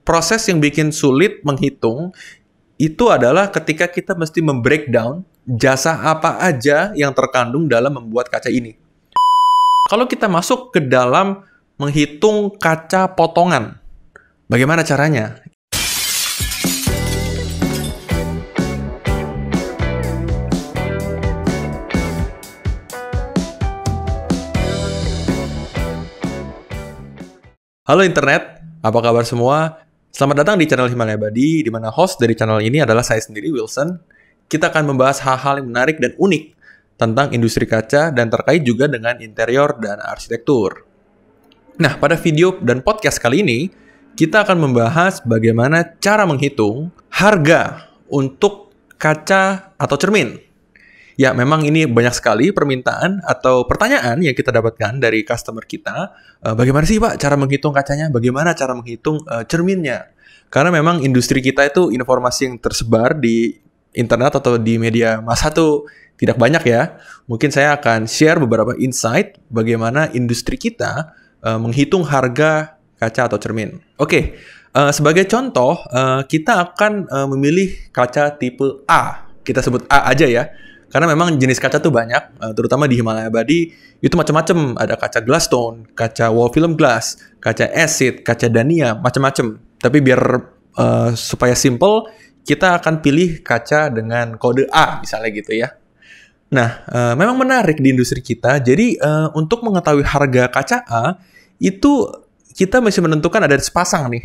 proses yang bikin sulit menghitung itu adalah ketika kita mesti membreakdown jasa apa aja yang terkandung dalam membuat kaca ini. Kalau kita masuk ke dalam menghitung kaca potongan, bagaimana caranya? Halo internet, apa kabar semua? Selamat datang di channel Himalaya Abadi, di mana host dari channel ini adalah saya sendiri, Wilson. Kita akan membahas hal-hal yang menarik dan unik tentang industri kaca dan terkait juga dengan interior dan arsitektur. Nah, pada video dan podcast kali ini, kita akan membahas bagaimana cara menghitung harga untuk kaca atau cermin. Ya, memang ini banyak sekali permintaan atau pertanyaan yang kita dapatkan dari customer kita. Bagaimana sih Pak cara menghitung kacanya? Bagaimana cara menghitung cerminnya? Karena memang industri kita itu informasi yang tersebar di internet atau di media massa tuh tidak banyak ya. Mungkin saya akan share beberapa insight bagaimana industri kita menghitung harga kaca atau cermin. Oke, sebagai contoh, kita akan memilih kaca tipe A. Kita sebut A aja ya. Karena memang jenis kaca tuh banyak, terutama di Himalaya Abadi, itu macam-macam. Ada kaca glass tone, kaca wall film glass, kaca acid, kaca dania, macam-macam. Tapi biar supaya simple, kita akan pilih kaca dengan kode A, misalnya gitu ya. Nah, memang menarik di industri kita. Jadi, untuk mengetahui harga kaca A, itu kita mesti menentukan ada sepasang nih.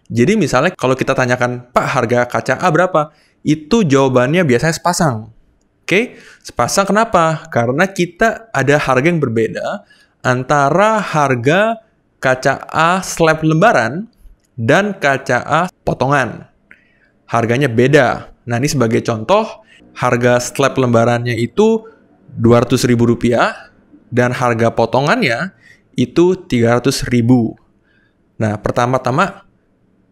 Jadi misalnya kalau kita tanyakan, Pak, harga kaca A berapa? Itu jawabannya biasanya sepasang. Oke, sepasang kenapa? Karena kita ada harga yang berbeda antara harga kaca A slab lembaran dan kaca A potongan. Harganya beda. Nah, ini sebagai contoh, harga slab lembarannya itu Rp200.000 dan harga potongannya itu Rp300.000. Nah, pertama-tama,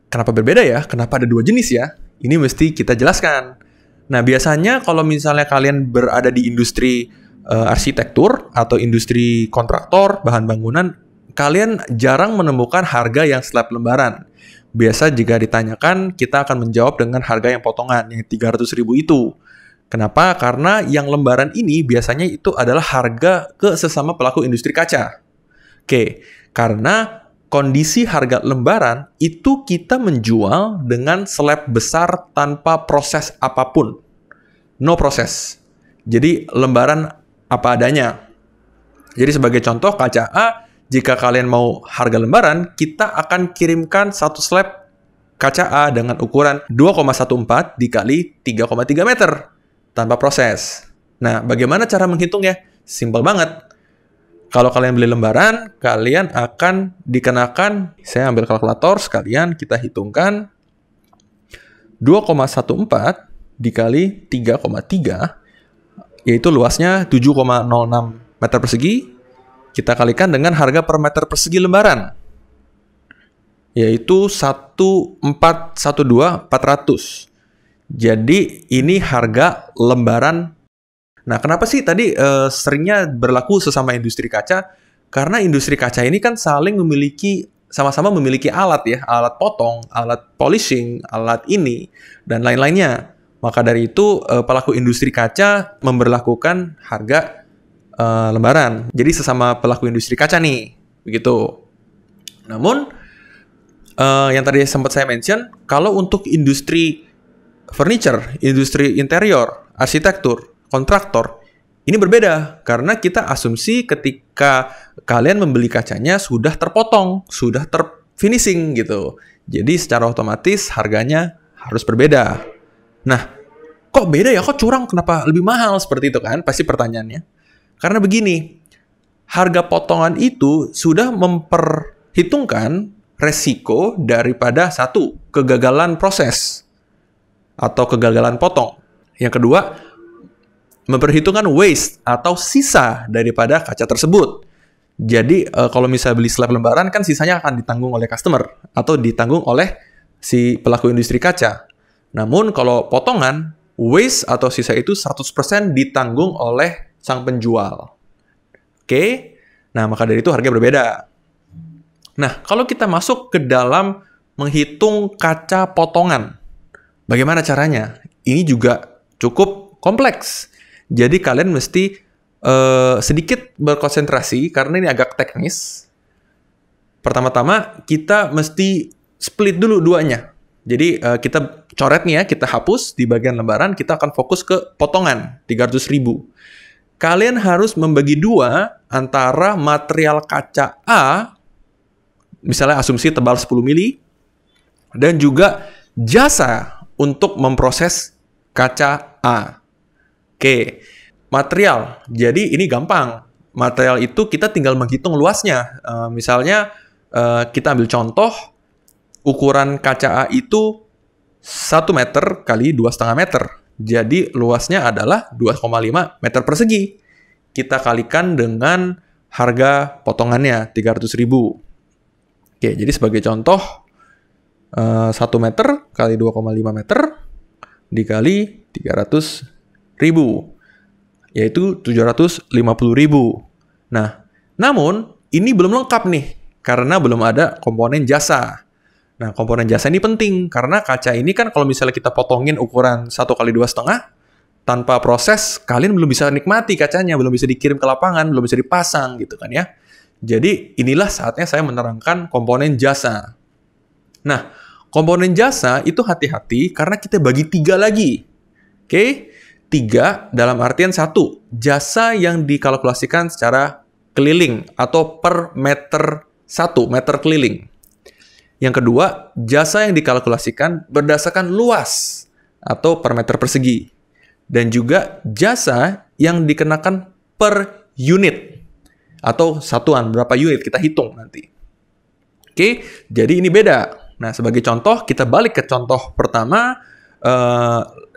kenapa berbeda ya? Kenapa ada dua jenis ya? Ini mesti kita jelaskan. Nah, biasanya kalau misalnya kalian berada di industri arsitektur atau industri kontraktor, bahan bangunan, kalian jarang menemukan harga yang slab lembaran. Biasa jika ditanyakan, kita akan menjawab dengan harga yang potongan, yang Rp300.000 itu. Kenapa? Karena yang lembaran ini biasanya itu adalah harga ke sesama pelaku industri kaca. Oke, karena kondisi harga lembaran itu kita menjual dengan slab besar tanpa proses apapun. No proses. Jadi lembaran apa adanya. Jadi sebagai contoh kaca A, jika kalian mau harga lembaran, kita akan kirimkan satu slab kaca A dengan ukuran 2,14 dikali 3,3 meter tanpa proses. Nah, bagaimana cara menghitungnya? Simpel banget. Kalau kalian beli lembaran, kalian akan dikenakan, saya ambil kalkulator sekalian, kita hitungkan 2,14 dikali 3,3, yaitu luasnya 7,06 meter persegi, kita kalikan dengan harga per meter persegi lembaran, yaitu 1.412.400. Jadi ini harga lembaran. Nah, kenapa sih tadi seringnya berlaku sesama industri kaca? Karena industri kaca ini kan saling memiliki, sama-sama memiliki alat ya, alat potong, alat polishing, alat ini, dan lain-lainnya. Maka dari itu, pelaku industri kaca memberlakukan harga lembaran. Jadi sesama pelaku industri kaca nih, begitu. Namun, yang tadi sempat saya mention, kalau untuk industri furniture, industri interior, arsitektur, kontraktor, ini berbeda karena kita asumsi ketika kalian membeli kacanya sudah terpotong, sudah terfinishing gitu. Jadi secara otomatis harganya harus berbeda. Nah, kok beda ya? Kok curang? Kenapa lebih mahal? Seperti itu kan? Pasti pertanyaannya. Karena begini, harga potongan itu sudah memperhitungkan resiko daripada satu, kegagalan proses atau kegagalan potong. Yang kedua, memperhitungkan waste atau sisa daripada kaca tersebut. Jadi kalau misalnya beli slab lembaran kan sisanya akan ditanggung oleh customer atau ditanggung oleh si pelaku industri kaca. Namun kalau potongan, waste atau sisa itu 100% ditanggung oleh sang penjual. Oke? Nah, maka dari itu harga berbeda. Nah, kalau kita masuk ke dalam menghitung kaca potongan. Bagaimana caranya? Ini juga cukup kompleks. Jadi kalian mesti sedikit berkonsentrasi karena ini agak teknis. Pertama-tama kita mesti split dulu duanya. Jadi kita coret nih ya, kita hapus di bagian lembaran, kita akan fokus ke potongan 300.000. Kalian harus membagi dua antara material kaca A, misalnya asumsi tebal 10 mili, dan juga jasa untuk memproses kaca A. Oke, material. Jadi ini gampang. Material itu kita tinggal menghitung luasnya. Misalnya kita ambil contoh, ukuran kaca A itu 1 meter kali 2,5 meter. Jadi luasnya adalah 2,5 meter persegi. Kita kalikan dengan harga potongannya 300.000. Oke, jadi sebagai contoh 1 meter kali 2,5 meter dikali 300.000, yaitu 750.000. Nah, namun ini belum lengkap nih, karena belum ada komponen jasa. Nah, komponen jasa ini penting, karena kaca ini kan kalau misalnya kita potongin ukuran 1 kali 2,5, tanpa proses, kalian belum bisa nikmati kacanya, belum bisa dikirim ke lapangan, belum bisa dipasang, gitu kan ya. Jadi, inilah saatnya saya menerangkan komponen jasa. Nah, komponen jasa itu hati-hati, karena kita bagi 3 lagi. Oke? 3 dalam artian 1, jasa yang dikalkulasikan secara keliling atau per meter 1 meter keliling. Yang kedua, jasa yang dikalkulasikan berdasarkan luas atau per meter persegi. Dan juga jasa yang dikenakan per unit atau satuan, berapa unit kita hitung nanti. Oke, jadi ini beda. Nah, sebagai contoh, kita balik ke contoh pertama.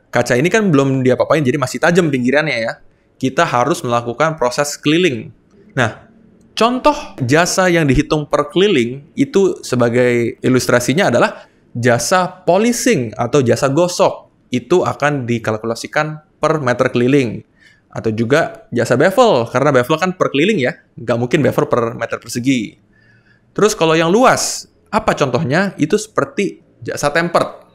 Kaca ini kan belum diapa-apain, jadi masih tajam pinggirannya ya. Kita harus melakukan proses keliling. Nah, contoh jasa yang dihitung per keliling itu sebagai ilustrasinya adalah jasa polishing atau jasa gosok. Itu akan dikalkulasikan per meter keliling. Atau juga jasa bevel, karena bevel kan per keliling ya. Nggak mungkin bevel per meter persegi. Terus kalau yang luas, apa contohnya? Itu seperti jasa tempered.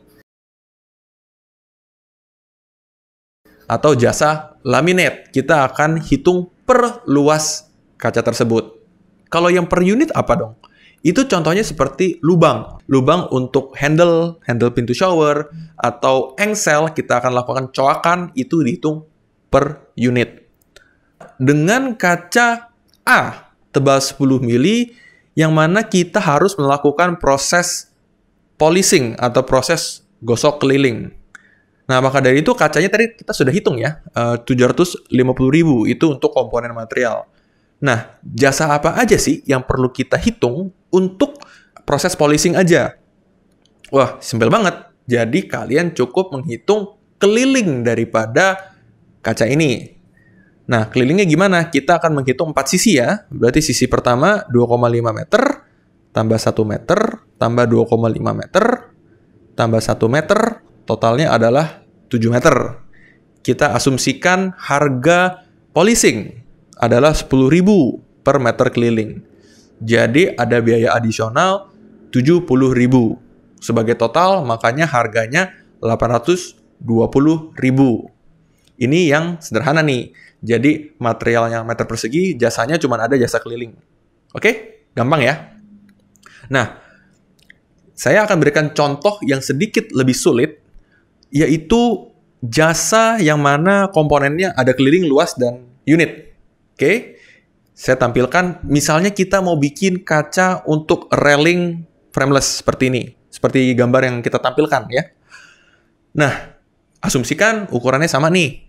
Atau jasa laminate. Kita akan hitung per luas kaca tersebut. Kalau yang per unit apa dong? Itu contohnya seperti lubang. Lubang untuk handle pintu shower, atau engsel, kita akan lakukan coakan, itu dihitung per unit. Dengan kaca A, tebal 10 mili, yang mana kita harus melakukan proses polishing atau proses gosok keliling. Nah, maka dari itu kacanya tadi kita sudah hitung ya, 750.000 itu untuk komponen material. Nah, jasa apa aja sih yang perlu kita hitung untuk proses polishing aja? Wah, simpel banget. Jadi kalian cukup menghitung keliling daripada kaca ini. Nah, kelilingnya gimana? Kita akan menghitung 4 sisi ya. Berarti sisi pertama 2,5 meter, tambah 1 meter, tambah 2,5 meter, tambah 1 meter, totalnya adalah 7 meter. Kita asumsikan harga polishing adalah 10.000 per meter keliling. Jadi ada biaya adisional 70.000. Sebagai total, makanya harganya 820.000. Ini yang sederhana nih. Jadi materialnya meter persegi, jasanya cuma ada jasa keliling. Oke? Gampang ya? Nah, saya akan berikan contoh yang sedikit lebih sulit, yaitu jasa yang mana komponennya ada keliling, luas, dan unit. Oke? Saya tampilkan, misalnya kita mau bikin kaca untuk railing frameless seperti ini. Seperti gambar yang kita tampilkan ya. Nah, asumsikan ukurannya sama nih.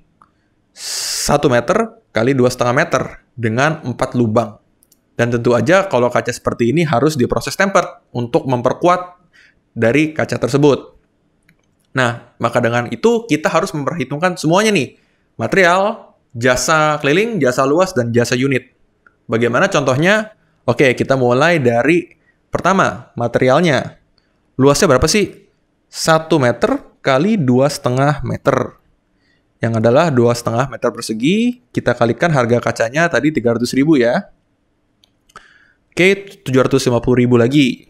1 meter kali 2,5 meter dengan 4 lubang. Dan tentu aja kalau kaca seperti ini harus diproses tempered untuk memperkuat dari kaca tersebut. Nah, maka dengan itu kita harus memperhitungkan semuanya nih. Material, jasa keliling, jasa luas, dan jasa unit. Bagaimana contohnya? Oke, kita mulai dari pertama, materialnya. Luasnya berapa sih? 1 meter kali 2,5 meter. Yang adalah 2,5 meter persegi. Kita kalikan harga kacanya tadi 300.000 ya. Oke, 750.000 lagi.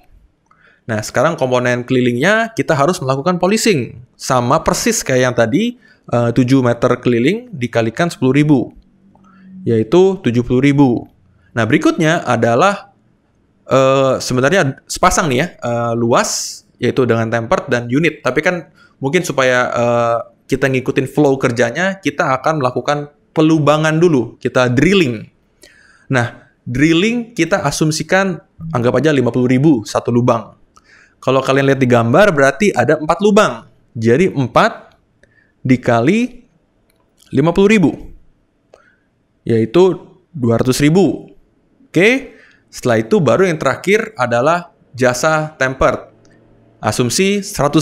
Nah, sekarang komponen kelilingnya kita harus melakukan polishing. Sama persis kayak yang tadi, 7 meter keliling dikalikan 10.000, yaitu 70.000. Nah, berikutnya adalah sebenarnya sepasang nih ya, luas, yaitu dengan tempered dan unit. Tapi kan mungkin supaya kita ngikutin flow kerjanya, kita akan melakukan pelubangan dulu, kita drilling. Nah, drilling kita asumsikan, anggap aja 50.000 satu lubang. Kalau kalian lihat di gambar, berarti ada 4 lubang. Jadi 4 dikali 50.000, yaitu 200.000. Oke, setelah itu baru yang terakhir adalah jasa tempered. Asumsi 100.000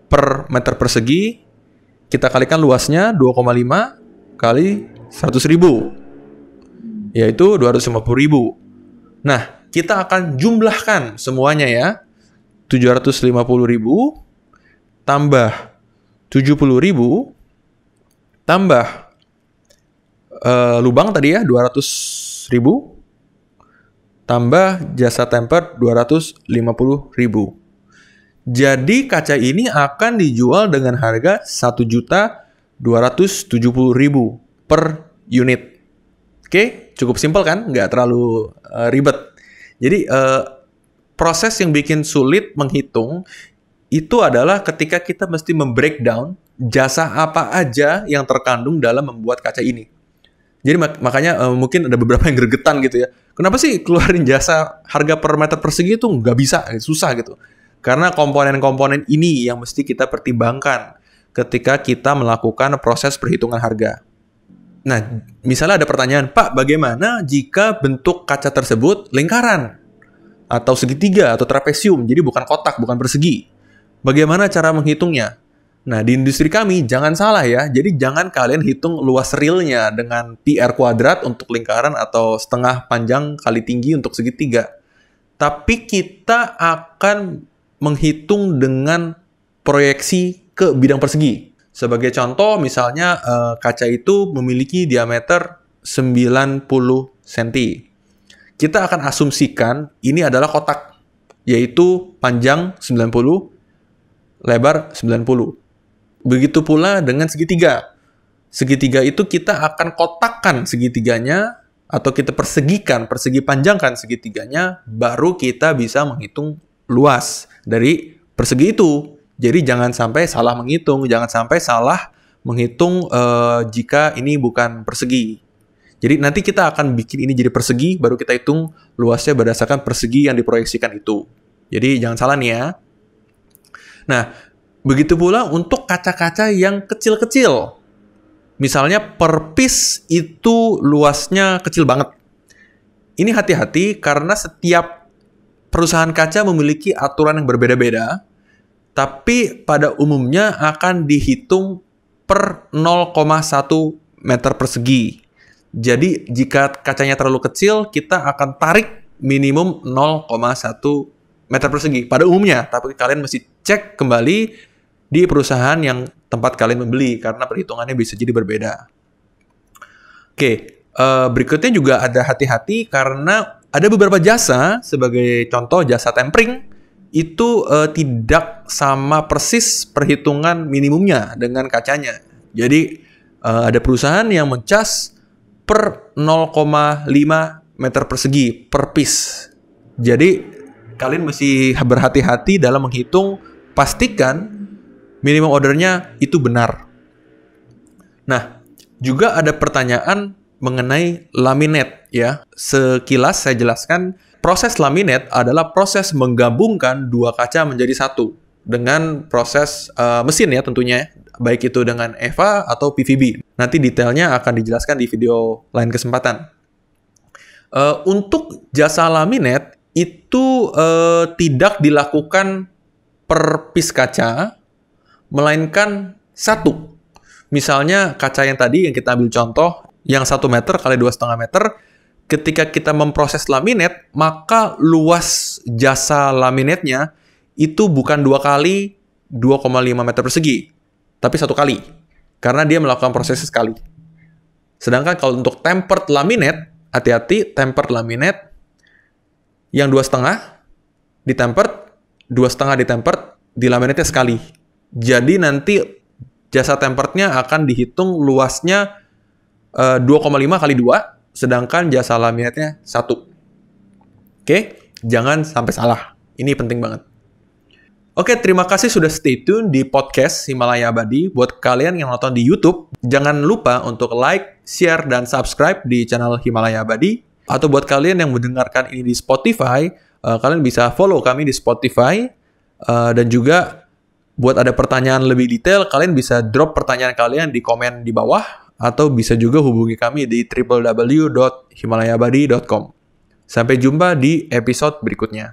per meter persegi, kita kalikan luasnya 2,5 kali 100.000, yaitu 250.000. Nah, kita akan jumlahkan semuanya ya. 750.000 tambah 70.000 tambah lubang tadi ya 200.000 tambah jasa tempered 250.000. Jadi kaca ini akan dijual dengan harga 1.270.000 per unit. Oke, cukup simpel kan? Nggak terlalu ribet. Jadi proses yang bikin sulit menghitung itu adalah ketika kita mesti membreakdown jasa apa aja yang terkandung dalam membuat kaca ini. Jadi makanya mungkin ada beberapa yang gregetan gitu ya. Kenapa sih keluarin jasa harga per meter persegi itu nggak bisa, susah gitu. Karena komponen-komponen ini yang mesti kita pertimbangkan ketika kita melakukan proses perhitungan harga. Nah, misalnya ada pertanyaan, Pak, bagaimana jika bentuk kaca tersebut lingkaran? Atau segitiga, atau trapesium, jadi bukan kotak, bukan persegi. Bagaimana cara menghitungnya? Nah, di industri kami, jangan salah ya, jadi jangan kalian hitung luas realnya dengan PR kuadrat untuk lingkaran atau setengah panjang kali tinggi untuk segitiga. Tapi kita akan menghitung dengan proyeksi ke bidang persegi. Sebagai contoh, misalnya kaca itu memiliki diameter 90 cm. Kita akan asumsikan ini adalah kotak, yaitu panjang 90, lebar 90. Begitu pula dengan segitiga. Segitiga itu kita akan kotakkan segitiganya, atau kita persegi panjangkan segitiganya, baru kita bisa menghitung luas dari persegi itu. Jadi jangan sampai salah menghitung, jangan sampai salah menghitung jika ini bukan persegi. Jadi nanti kita akan bikin ini jadi persegi, baru kita hitung luasnya berdasarkan persegi yang diproyeksikan itu. Jadi jangan salah nih ya. Nah, begitu pula untuk kaca-kaca yang kecil-kecil. Misalnya per piece itu luasnya kecil banget. Ini hati-hati karena setiap perusahaan kaca memiliki aturan yang berbeda-beda, tapi pada umumnya akan dihitung per 0,1 meter persegi. Jadi jika kacanya terlalu kecil, kita akan tarik minimum 0,1 meter persegi pada umumnya. Tapi kalian mesti cek kembali di perusahaan yang tempat kalian membeli, karena perhitungannya bisa jadi berbeda. Oke, berikutnya juga ada hati-hati karena ada beberapa jasa, sebagai contoh jasa tempering, itu tidak sama persis perhitungan minimumnya dengan kacanya. Jadi ada perusahaan yang mencas per 0,5 meter persegi per piece. Jadi kalian mesti berhati-hati dalam menghitung, pastikan minimum ordernya itu benar. Nah, juga ada pertanyaan mengenai laminate ya. Sekilas saya jelaskan, proses laminate adalah proses menggabungkan dua kaca menjadi satu dengan proses mesin ya tentunya, baik itu dengan EVA atau PVB. Nanti detailnya akan dijelaskan di video lain kesempatan. Untuk jasa laminate itu tidak dilakukan per piece kaca, melainkan satu. Misalnya kaca yang tadi yang kita ambil contoh, yang 1 meter kali 2,5 meter, ketika kita memproses laminate, maka luas jasa laminate-nya itu bukan 2 kali 2,5 meter persegi, tapi 1 kali. Karena dia melakukan proses sekali. Sedangkan kalau untuk tempered laminate, hati-hati, tempered laminate yang 2,5 di tempered 2,5 di-tempered, di laminate sekali. Jadi nanti jasa temperednya akan dihitung luasnya 2,5 kali 2, sedangkan jasa laminate-nya 1. Oke, jangan sampai salah. Ini penting banget. Oke, terima kasih sudah stay tune di podcast Himalaya Abadi. Buat kalian yang nonton di YouTube, jangan lupa untuk like, share, dan subscribe di channel Himalaya Abadi. Atau buat kalian yang mendengarkan ini di Spotify, kalian bisa follow kami di Spotify. Dan juga buat ada pertanyaan lebih detail, kalian bisa drop pertanyaan kalian di komen di bawah. Atau bisa juga hubungi kami di www.himalayaabadi.com. Sampai jumpa di episode berikutnya.